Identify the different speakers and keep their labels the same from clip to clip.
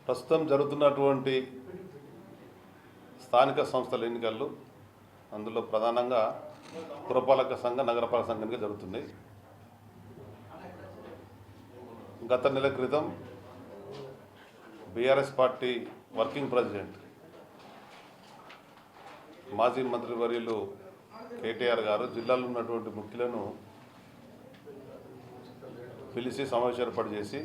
Speaker 1: ప్రస్తుతం జరుగుతున్నటువంటి స్థానిక సంస్థల ఎన్నికల్లో అందులో ప్రధానంగా పురపాలక సంఘ నగరపాలక సంఘ ఎన్నికలు జరుగుతున్నాయి. గత నెల క్రితం బీఆర్ఎస్ పార్టీ వర్కింగ్ ప్రెసిడెంట్ మాజీ మంత్రివర్యులు కేటీఆర్ గారు జిల్లాలో ఉన్నటువంటి ముఖ్యులను పిలిచి సమావేశం ఏర్పాటు చేసి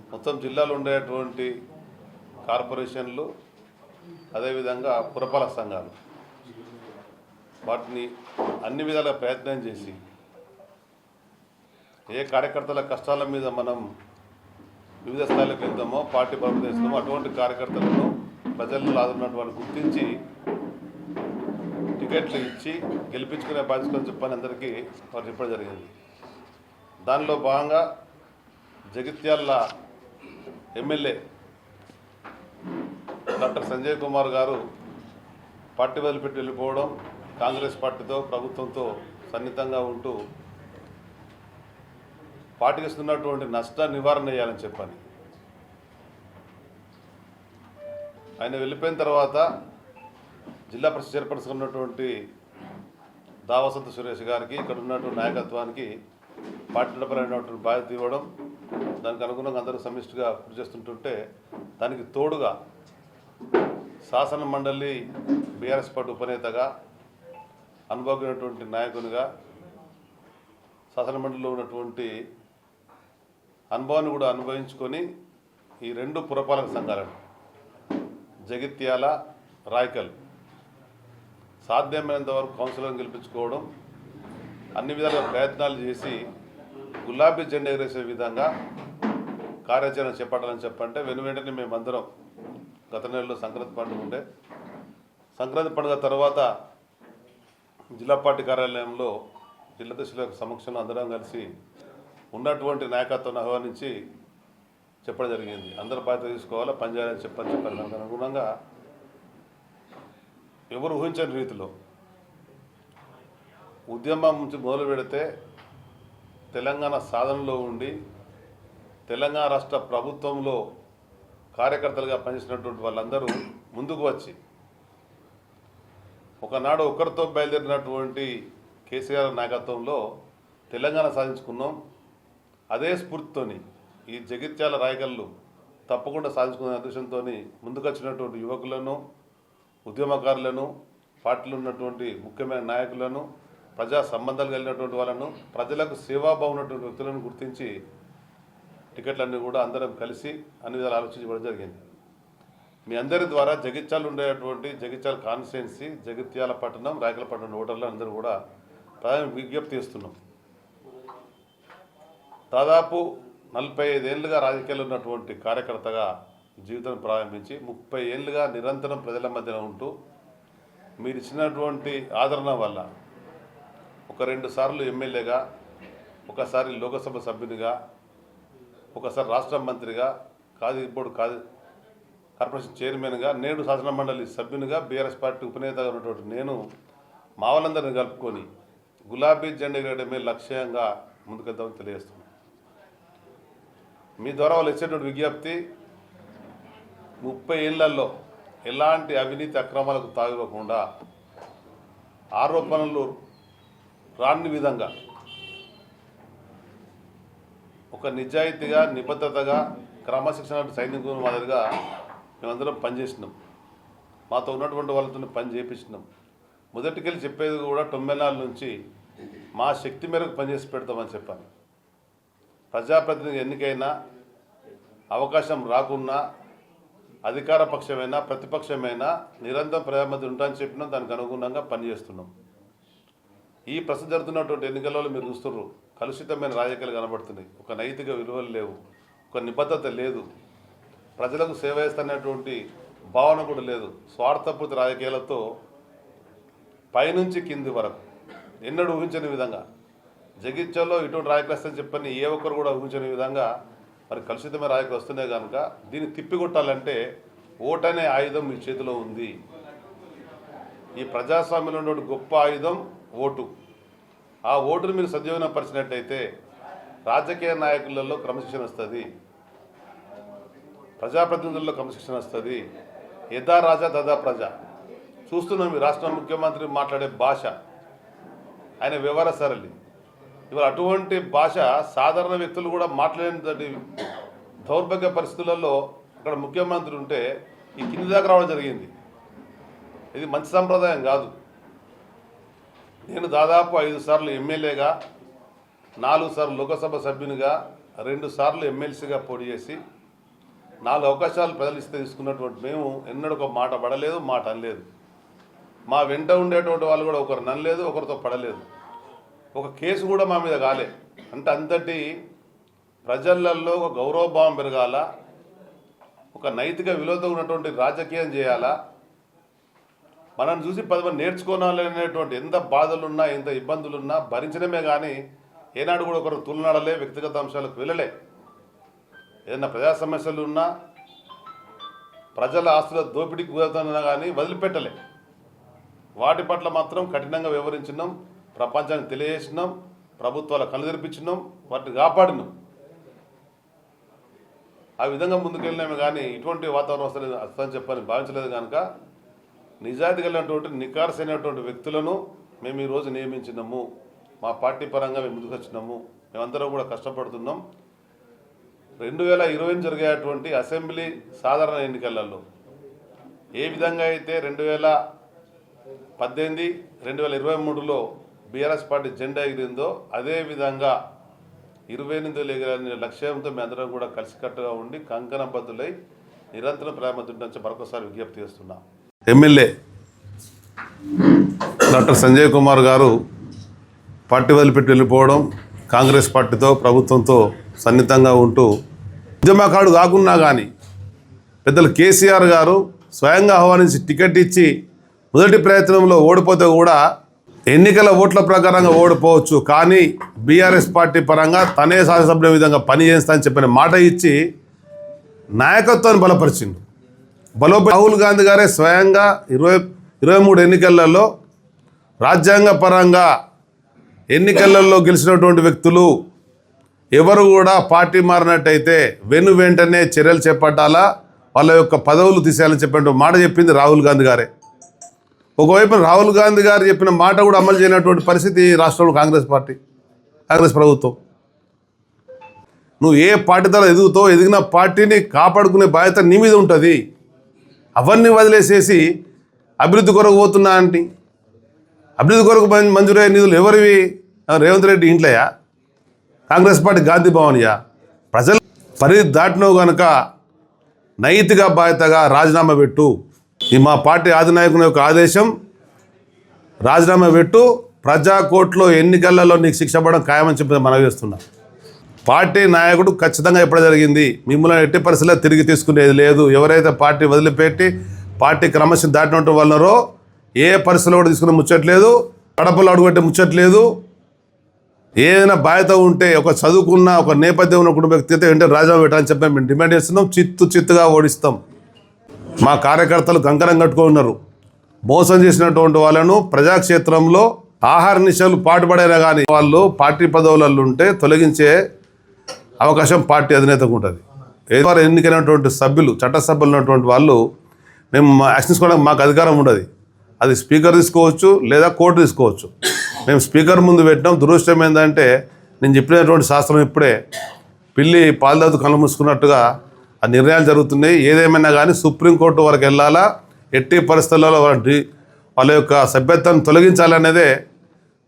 Speaker 1: మొత్తం జిల్లాలో ఉండేటువంటి కార్పొరేషన్లు అదేవిధంగా పురపాలక సంఘాలు వాటిని అన్ని విధాలుగా ప్రయత్నం చేసి ఏ కార్యకర్తల కష్టాల మీద మనం వివిధ స్థాయిలకు వెళ్తామో పార్టీ ప్రవర్తిస్తామో అటువంటి కార్యకర్తలను ప్రజల్లో ఆదున్నటువంటి వాళ్ళు గుర్తించి టికెట్లు ఇచ్చి గెలిపించుకునే బాధ్యతలు చెప్పని అందరికీ వారు చెప్పడం జరిగింది. దానిలో భాగంగా జగిత్యాల ఎమ్మెల్యే డాక్టర్ సంజయ్ కుమార్ గారు పార్టీ వదిలిపెట్టి వెళ్ళిపోవడం, కాంగ్రెస్ పార్టీతో ప్రభుత్వంతో సన్నిహితంగా ఉంటూ పార్టీకి ఇస్తున్నటువంటి నష్ట నివారణ చేయాలని చెప్పని ఆయన వెళ్ళిపోయిన తర్వాత జిల్లా పరిషత్ చైర్పర్సన్ ఉన్నటువంటి దావసంత సురేష్ గారికి ఇక్కడ ఉన్నటువంటి నాయకత్వానికి పార్టీపరమైనటువంటి బాధ్యత ఇవ్వడం, దానికి అనుగుణంగా అందరూ సమిష్టిగా కృషి చేస్తుంటుంటే దానికి తోడుగా శాసన మండలి బీఆర్ఎస్ పార్టీ ఉపనేతగా అనుభవమైనటువంటి నాయకునిగా శాసన మండలిలో ఉన్నటువంటి అనుభవాన్ని కూడా అనుభవించుకొని ఈ రెండు పురపాలక సంఘాలను జగిత్యాల రాయకల్ సాధ్యమైనంత వరకు కౌన్సిలర్ని గెలిపించుకోవడం, అన్ని విధాలుగా ప్రయత్నాలు చేసి గులాబీ జెండా ఎగరేసే విధంగా కార్యాచరణ చేపట్టాలని చెప్పంటే వెంటనే మేమందరం గత నెలలో సంక్రాంతి పండుగ ఉండే సంక్రాంతి పండుగ తర్వాత జిల్లా పార్టీ కార్యాలయంలో జిల్లా దశల సమక్షంలో అందరం కలిసి ఉన్నటువంటి నాయకత్వాన్ని ఆహ్వానించి చెప్పడం జరిగింది. అందరూ బాధ్యత తీసుకోవాలా, పనిచేయాలని చెప్పని దానికి అనుగుణంగా ఎవరు ఊహించని రీతిలో ఉద్యమం నుంచి మొదలు పెడితే తెలంగాణ సాధనలో ఉండి తెలంగాణ రాష్ట్ర ప్రభుత్వంలో కార్యకర్తలుగా పనిచేసినటువంటి వాళ్ళందరూ ముందుకు వచ్చి ఒకనాడు ఒక్కరితో బయలుదేరినటువంటి కేసీఆర్ నాయకత్వంలో తెలంగాణ సాధించుకున్నాం. అదే స్ఫూర్తితోని ఈ జగిత్యాల రాయకల్లు తప్పకుండా సాధించుకునే ఉద్దేశంతో ముందుకు వచ్చినటువంటి యువకులను, ఉద్యమకారులను, పార్టీలో ఉన్నటువంటి ముఖ్యమైన నాయకులను, ప్రజా సంబంధాలు కలిగినటువంటి వాళ్ళను, ప్రజలకు సేవాభావం ఉన్నటువంటి వ్యక్తులను గుర్తించి టికెట్లన్నీ కూడా అందరం కలిసి అన్ని విధాలు ఆలోచించడం జరిగింది. మీ అందరి ద్వారా జగిత్యాలు ఉండేటువంటి జగిత్యాల కాన్స్టిట్యున్సీ, జగిత్యాల పట్టణం, రాయకల్ పట్టణం ఓటర్లు అందరూ కూడా ప్రధాన విజ్ఞప్తి చేస్తున్నాం. దాదాపు 45 ఏళ్ళుగా రాజకీయాలు ఉన్నటువంటి కార్యకర్తగా జీవితం ప్రారంభించి 30 ఏళ్ళుగా నిరంతరం ప్రజల మధ్యన ఉంటూ మీరు ఇచ్చినటువంటి ఆదరణ వల్ల ఒక 2 సార్లు ఎమ్మెల్యేగా, ఒకసారి లోకసభ సభ్యునిగా, ఒకసారి రాష్ట్ర మంత్రిగా, ఇప్పుడు కార్పొరేషన్ చైర్మన్గా, నేడు శాసన మండలి సభ్యునిగా, బీఆర్ఎస్ పార్టీ ఉపనేతగా ఉన్నటువంటి నేను మా వాళ్ళందరినీ కలుపుకొని గులాబీ జెండా ఎగరడమే లక్ష్యంగా ముందుకెళ్తామని తెలియజేస్తున్నాను. మీ ద్వారా వాళ్ళు ఇచ్చేటువంటి విజ్ఞప్తి 30 ఏళ్లలో ఎలాంటి అవినీతి అక్రమాలకు తావివ్వకుండా, ఆరోపణలు రాని విధంగా ఒక నిజాయితీగా, నిబద్ధతగా, క్రమశిక్షణ సైనికుల మాదిరిగా మేమందరం పనిచేసినాం. మాతో ఉన్నటువంటి వాళ్ళతో పని చేయించినాం. మొదటికెళ్ళి చెప్పేది కూడా 94 నుంచి మా శక్తి మేరకు పనిచేసి పెడతామని చెప్పాను. ప్రజాప్రతినిధి ఎన్నికైనా అవకాశం రాకున్నా అధికార పక్షమైనా ప్రతిపక్షమైనా నిరంతరం ప్రజల మధ్య ఉంటామని చెప్పినాం. దానికి అనుగుణంగా పనిచేస్తున్నాం. ఈ ప్రస్తుతం జరుగుతున్నటువంటి ఎన్నికలలో మీరు చూస్తున్నారు, కలుషితమైన రాజకీయాలు కనబడుతున్నాయి. ఒక నైతిక విలువలు లేవు, ఒక నిబద్ధత లేదు, ప్రజలకు సేవ చేస్తున్నటువంటి భావన కూడా లేదు. స్వార్థపూరిత రాజకీయాలతో పైనుంచి కింది వరకు ఎన్నడూ ఊహించని విధంగా జగిత్యాల్లో ఇటువంటి రాజకీయాలు వస్తాయని చెప్పని ఏ ఒక్కరు కూడా ఊహించని విధంగా మరి కలుషితమైన రాజకీయాలు వస్తున్నాయి కనుక దీన్ని తిప్పికొట్టాలంటే ఓటనే ఆయుధం మీ చేతిలో ఉంది. ఈ ప్రజాస్వామ్యంలో ఉన్న గొప్ప ఆయుధం ఓటు. ఆ ఓటును మీరు సద్వినియోగపరిచినట్టయితే రాజకీయ నాయకులలో క్రమశిక్షణ వస్తుంది. ప్రజాప్రతినిధుల్లో క్రమశిక్షణ వస్తుంది. యథా రాజా తదా ప్రజ. చూస్తున్నాం ఈ రాష్ట్ర ముఖ్యమంత్రి మాట్లాడే భాష, ఆయన వ్యవహార సరళి. ఇవాళ అటువంటి భాష సాధారణ వ్యక్తులు కూడా మాట్లాడేటువంటి దౌర్భాగ్య పరిస్థితులలో అక్కడ ముఖ్యమంత్రి ఉంటే ఈ కింది దాకా రావడం జరిగింది. ఇది మంచి సంప్రదాయం కాదు. నేను దాదాపు 5 సార్లు ఎమ్మెల్యేగా, 4 సార్లు లోకసభ సభ్యునిగా, 2 సార్లు ఎమ్మెల్సీగా పోటీ చేసి 4 అవకాశాలు ప్రజలు ఇస్తే తీసుకున్నటువంటి మేము ఎన్నడూ ఒక మాట పడలేదు, మాట అనలేదు. మా వెంట ఉండేటువంటి వాళ్ళు కూడా ఒకరు ననలేదు, ఒకరితో పడలేదు. ఒక కేసు కూడా మా మీద కాలే. అంటే అంతటి ప్రజలలో ఒక గౌరవభావం పెరగాల, ఒక నైతిక విలువతో ఉన్నటువంటి రాజకీయం చేయాలా, మనం చూసి 10 మంది నేర్చుకోవాలనేటువంటి ఎంత బాధలున్నా ఎంత ఇబ్బందులున్నా భరించడమే కానీ ఏనాడు కూడా ఒకరు తులనాడలే, వ్యక్తిగత అంశాలకు వెళ్ళలే. ఏదైనా ప్రజా సమస్యలు ఉన్నా, ప్రజల ఆస్తుల దోపిడీకి గురవుతున్నా కానీ వదిలిపెట్టలే. వాటి పట్ల మాత్రం కఠినంగా వ్యవహరించినాం, ప్రపంచానికి తెలియజేసినాం, ప్రభుత్వాల కళ్ళు తెరిపించినాం, వాటిని కాపాడినాం. ఆ విధంగా ముందుకెళ్ళినామే కానీ ఇటువంటి వాతావరణం వస్తుందని చెప్పని భావించలేదు. కనుక నిజాయితీ కలిగినటువంటి నికార్సైనటువంటి వ్యక్తులను మేము ఈరోజు నియమించినాము. మా పార్టీ పరంగా మేము ముందుకు వచ్చినాము. మేమందరం కూడా కష్టపడుతున్నాం. 2020 జరిగేటువంటి అసెంబ్లీ సాధారణ ఎన్నికలలో ఏ విధంగా అయితే 2018, 2023లో బీఆర్ఎస్ పార్టీ జెండా ఎగిరిందో అదేవిధంగా 28 ఎగిరే లక్ష్యంతో మేము అందరం కూడా కలిసికట్టుగా ఉండి కంకణబద్దులై నిరంతరం ప్రయాణించడానికి మరొకసారి విజ్ఞప్తి చేస్తున్నాం. ఎమ్మెల్యే డాక్టర్ సంజయ్ కుమార్ గారు పార్టీ వదిలిపెట్టి వెళ్ళిపోవడం, కాంగ్రెస్ పార్టీతో ప్రభుత్వంతో సన్నిహితంగా ఉంటూ ఉద్యమకాడు కాకున్నా కానీ పెద్దలు కేసీఆర్ గారు స్వయంగా ఆహ్వానించి టికెట్ ఇచ్చి మొదటి ప్రయత్నంలో ఓడిపోతే కూడా ఎన్నికల ఓట్ల ప్రకారంగా ఓడిపోవచ్చు కానీ బీఆర్ఎస్ పార్టీ పరంగా తనే శాసనసభ్యుల విధంగా పని చేస్తానని చెప్పిన మాట ఇచ్చి నాయకత్వాన్ని బలపరిచిండు. రాహుల్ గాంధీ గారే స్వయంగా 23 ఎన్నికలలో రాజ్యాంగ పరంగా ఎన్నికలలో గెలిచినటువంటి వ్యక్తులు ఎవరు కూడా పార్టీ మారినట్టయితే వెంటనే చర్యలు చేపట్టాలా, వాళ్ళ యొక్క పదవులు తీసేయాలని చెప్పినట్టు మాట చెప్పింది రాహుల్ గాంధీ గారే. ఒకవైపు రాహుల్ గాంధీ గారు చెప్పిన మాట కూడా అమలు చేయనటువంటి పరిస్థితి రాష్ట్రంలో కాంగ్రెస్ ప్రభుత్వం. నువ్వు ఏ పార్టీ ద్వారా ఎదుగుతావు, ఎదిగిన పార్టీని కాపాడుకునే బాధ్యత నీ మీద ఉంటుంది. అవన్నీ వదిలేసేసి అభివృద్ధి కొరకు పోతున్నా అంటే అభివృద్ధి కొరకు మంజూరయ్యే నిధులు ఎవరివి? రేవంత్ రెడ్డి ఇంట్లోయా? కాంగ్రెస్ పార్టీ గాంధీ భవన్యా? ప్రజలు పరిధి దాటినవు కనుక నైతిక బాధ్యతగా రాజీనామా పెట్టు. ఈ మా పార్టీ అధినాయకుని యొక్క ఆదేశం, రాజీనామా పెట్టు. ప్రజాకోర్టులో ఎన్నికలలో నీకు శిక్ష పడడం ఖాయమని చెప్పి మనవి చేస్తున్నా. పార్టీ నాయకుడు ఖచ్చితంగా ఎప్పుడు జరిగింది, మిమ్మల్ని ఎట్టి పరిస్థితుల్లో తిరిగి తీసుకునేది లేదు. ఎవరైతే పార్టీ వదిలిపెట్టి పార్టీ క్రమశిక్షణ దాటినట్టు వాళ్ళరో ఏ పరిస్థితుల్లో కూడా తీసుకునే ముచ్చట్లేదు, కడపలో అడుగుపెట్టే ముచ్చట్లేదు. ఏదైనా బాధ్యత ఉంటే ఒక చదువుకున్న ఒక నేపథ్యం ఉన్న కుటుంబ వ్యక్తి అయితే వెంటనే రాజీనామా పెట్టాలని చెప్పి మేము డిమాండ్ చేస్తున్నాం. చిత్తుగా ఓడిస్తాం. మా కార్యకర్తలు కంకణం కట్టుకున్నారు. మోసం చేసినటువంటి వాళ్ళను ప్రజాక్షేత్రంలో ఆహార నిశలు పాటుపడైనా కానీ వాళ్ళు పార్టీ పదవులలో ఉంటే తొలగించే అవకాశం పార్టీ అధినేతకు ఉంటుంది. ఏదో ఎన్నికైనటువంటి సభ్యులు, చట్టసభ్యులు ఉన్నటువంటి వాళ్ళు మేము యాక్షన్ తీసుకోవడానికి మాకు అధికారం ఉండదు. అది స్పీకర్ తీసుకోవచ్చు లేదా కోర్టు తీసుకోవచ్చు. మేము స్పీకర్ ముందు పెట్టినాం. దురదృష్టం ఏంటంటే నేను చెప్పినటువంటి శాస్త్రం ఇప్పుడే పిల్లి పాలదాతు కళ్ళు మూసుకున్నట్టుగా ఆ నిర్ణయాలు జరుగుతున్నాయి. ఏదేమైనా కానీ సుప్రీంకోర్టు వరకు వెళ్ళాలా, ఎట్టి పరిస్థితులలో వాళ్ళ యొక్క సభ్యత్వాన్ని తొలగించాలనేదే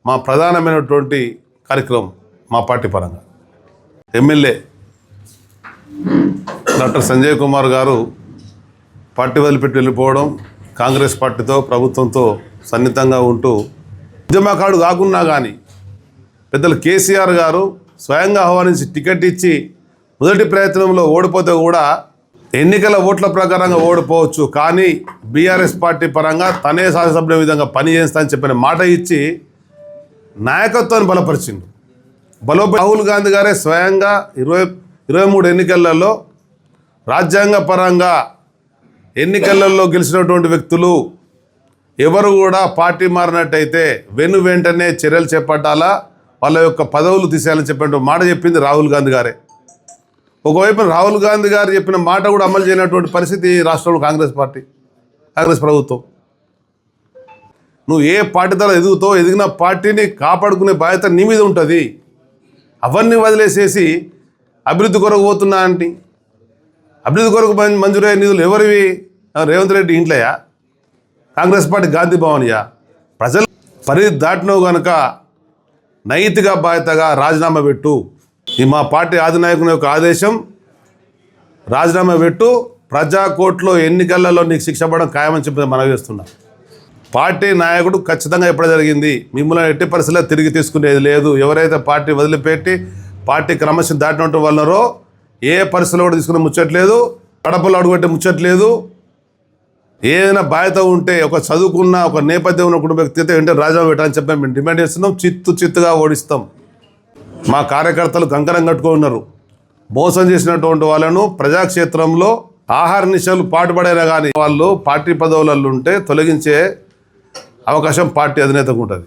Speaker 1: మా ప్రధానమైనటువంటి కార్యక్రమం మా పార్టీ పరంగా. ఎమ్మెల్యే డాక్టర్ సంజయ్ కుమార్ గారు పార్టీ వదిలిపెట్టి వెళ్ళిపోవడం, కాంగ్రెస్ పార్టీతో ప్రభుత్వంతో సన్నిహితంగా ఉంటూ ఉద్యమకాడు కాకున్నా కానీ పెద్దలు కేసీఆర్ గారు స్వయంగా ఆహ్వానించి టికెట్ ఇచ్చి మొదటి ప్రయత్నంలో ఓడిపోతే కూడా ఎన్నికల ఓట్ల ప్రకారంగా ఓడిపోవచ్చు కానీ బీఆర్ఎస్ పార్టీ పరంగా తనే శాసనసభ్యుల విధంగా పని చేస్తానని చెప్పిన మాట ఇచ్చి నాయకత్వాన్ని బలపరిచిండు. రాహుల్ గాంధీ గారే స్వయంగా 23 ఎన్నికలలో రాజ్యాంగ పరంగా ఎన్నికలలో గెలిచినటువంటి వ్యక్తులు ఎవరు కూడా పార్టీ మారినట్టయితే వెంటనే చర్యలు చేపట్టాలా, వాళ్ళ యొక్క పదవులు తీసేయాలని చెప్పినట్టు మాట చెప్పింది రాహుల్ గాంధీ గారే. ఒకవైపు రాహుల్ గాంధీ గారు చెప్పిన మాట కూడా అమలు చేయనటువంటి పరిస్థితి రాష్ట్రంలో కాంగ్రెస్ ప్రభుత్వం. నువ్వు ఏ పార్టీ ద్వారా ఎదుగుతావు, ఎదిగిన పార్టీని కాపాడుకునే బాధ్యత నీ మీద ఉంటుంది. అవన్నీ వదిలేసేసి అభివృద్ధి కొరకు పోతున్నా అంటే అభివృద్ధి కొరకు మంజూరయ్యే నిధులు ఎవరివి? రేవంత్ రెడ్డి ఇంట్లోయా? కాంగ్రెస్ పార్టీ గాంధీ భవన్యా? ప్రజలు పరిధి దాటినవు కనుక నైతిక బాధ్యతగా రాజీనామా పెట్టు. ఈ మా పార్టీ అధినాయకుని యొక్క ఆదేశం, రాజీనామా పెట్టు. ప్రజా కోర్టులో ఎన్నికలలో నీకు శిక్ష పడడం ఖాయమని చెప్పి మనవి చేస్తున్నా. పార్టీ నాయకుడు ఖచ్చితంగా ఎప్పుడు జరిగింది, మిమ్మల్ని ఎట్టి పరిస్థితుల్లో తిరిగి తీసుకునేది లేదు. ఎవరైతే పార్టీ వదిలిపెట్టి పార్టీ క్రమశిక్షణ దాటినట్టు వాళ్ళరో ఏ పరిస్థితుల్లో కూడా తీసుకునే ముచ్చట్లేదు, కడపలో అడుగుపెట్టే ముచ్చట్లేదు. ఏదైనా బాధ్యత ఉంటే ఒక చదువుకున్న ఒక నేపథ్యం ఉన్న కుటుంబ వ్యక్తి అయితే వెంటనే రాజీనామా పెట్టాలని చెప్పి మేము డిమాండ్ చేస్తున్నాం. చిత్తుగా ఓడిస్తాం. మా కార్యకర్తలు కంకణం కట్టుకున్నారు. మోసం చేసినటువంటి వాళ్ళను ప్రజాక్షేత్రంలో ఆహార నిశలు పాటుపడైనా కానీ వాళ్ళు పార్టీ పదవులలో ఉంటే తొలగించే అవకాశం పార్టీ అధినేతకు ఉంటుంది.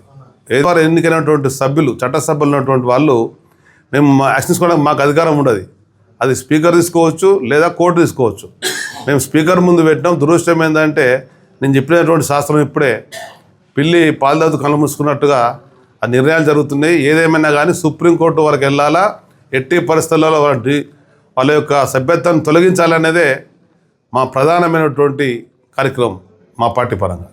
Speaker 1: ఏదో ఎన్నికైనటువంటి సభ్యులు, చట్టసభ్యులు ఉన్నటువంటి వాళ్ళు మేము యాక్షన్ తీసుకోవడానికి మాకు అధికారం ఉండదు. అది స్పీకర్ తీసుకోవచ్చు లేదా కోర్టు తీసుకోవచ్చు. మేము స్పీకర్ ముందు పెట్టినాం. దురదృష్టం ఏంటంటే నేను చెప్పినటువంటి శాస్త్రం ఇప్పుడే పిల్లి పాలదాతు కళ్ళు మూసుకున్నట్టుగా ఆ నిర్ణయాలు జరుగుతున్నాయి. ఏదేమైనా కానీ సుప్రీంకోర్టు వరకు వెళ్ళాలా, ఎట్టి పరిస్థితులలో వాళ్ళ యొక్క సభ్యత్వాన్ని తొలగించాలనేదే మా ప్రధానమైనటువంటి కార్యక్రమం మా పార్టీ పరంగా.